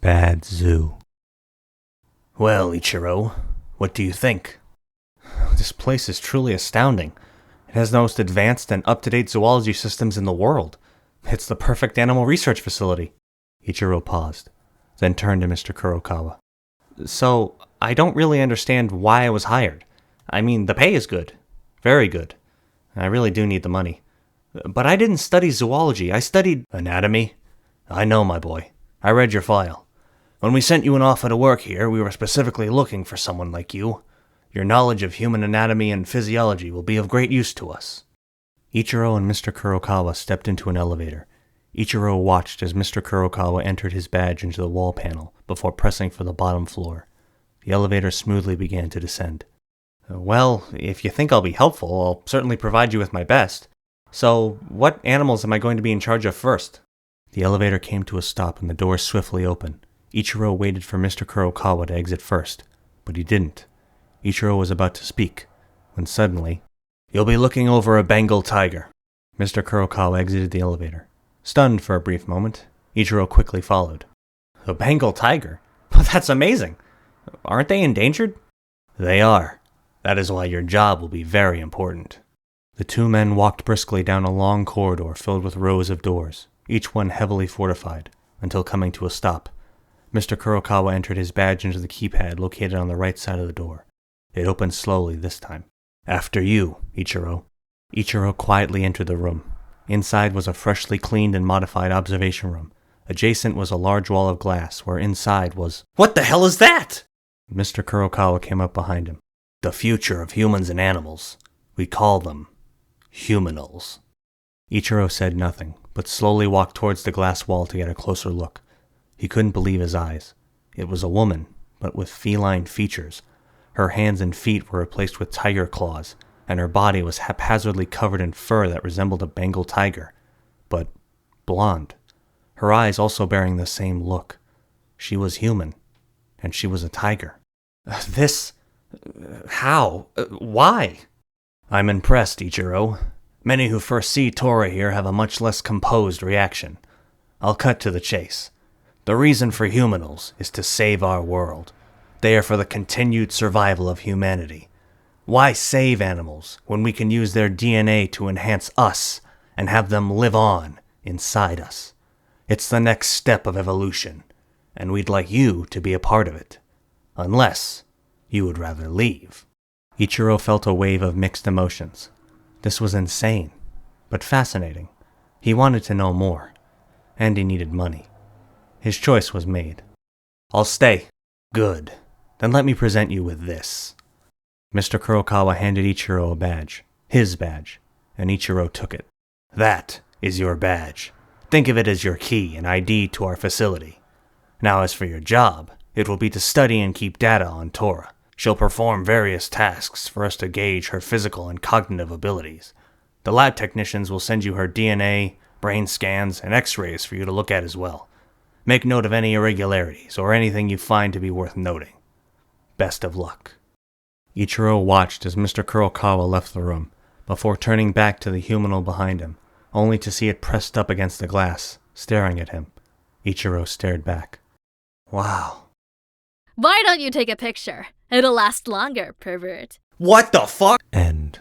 Bad zoo. Well, Ichiro, what do you think? This place is truly astounding. It has the most advanced and up-to-date zoology systems in the world. It's the perfect animal research facility. Ichiro paused, then turned to Mr. Kurokawa. So, I don't really understand why I was hired. I mean, the pay is good. Very good. I really do need the money. But I didn't study zoology. I studied anatomy. I know, my boy. I read your file. When we sent you an offer to work here, we were specifically looking for someone like you. Your knowledge of human anatomy and physiology will be of great use to us. Ichiro and Mr. Kurokawa stepped into an elevator. Ichiro watched as Mr. Kurokawa entered his badge into the wall panel before pressing for the bottom floor. The elevator smoothly began to descend. Well, if you think I'll be helpful, I'll certainly provide you with my best. So, what animals am I going to be in charge of first? The elevator came to a stop and the doors swiftly opened. Ichiro waited for Mr. Kurokawa to exit first, but he didn't. Ichiro was about to speak, when suddenly, "You'll be looking over a Bengal tiger." Mr. Kurokawa exited the elevator. Stunned for a brief moment, Ichiro quickly followed. A Bengal tiger? That's amazing. Aren't they endangered? They are. That is why your job will be very important. The two men walked briskly down a long corridor filled with rows of doors, each one heavily fortified, until coming to a stop. Mr. Kurokawa entered his badge into the keypad located on the right side of the door. It opened slowly this time. After you, Ichiro. Ichiro quietly entered the room. Inside was a freshly cleaned and modified observation room. Adjacent was a large wall of glass, where inside was... What the hell is that? Mr. Kurokawa came up behind him. The future of humans and animals. We call them Huminals. Ichiro said nothing, but slowly walked towards the glass wall to get a closer look. He couldn't believe his eyes. It was a woman, but with feline features. Her hands and feet were replaced with tiger claws, and her body was haphazardly covered in fur that resembled a Bengal tiger, but blonde. Her eyes also bearing the same look. She was human, and she was a tiger. How? Why? I'm impressed, Ichiro. Many who first see Tora here have a much less composed reaction. I'll cut to the chase. The reason for Huminals is to save our world. They are for the continued survival of humanity. Why save animals when we can use their DNA to enhance us and have them live on inside us? It's the next step of evolution, and we'd like you to be a part of it. Unless you would rather leave. Ichiro felt a wave of mixed emotions. This was insane, but fascinating. He wanted to know more, and he needed money. His choice was made. I'll stay. Good. Then let me present you with this. Mr. Kurokawa handed Ichiro a badge, his badge, and Ichiro took it. That is your badge. Think of it as your key and ID to our facility. Now as for your job, it will be to study and keep data on Tora. She'll perform various tasks for us to gauge her physical and cognitive abilities. The lab technicians will send you her DNA, brain scans, and x-rays for you to look at as well. Make note of any irregularities or anything you find to be worth noting. Best of luck. Ichiro watched as Mr. Kurokawa left the room, before turning back to the huminal behind him, only to see it pressed up against the glass, staring at him. Ichiro stared back. Wow. Why don't you take a picture? It'll last longer, pervert. What the fuck? End.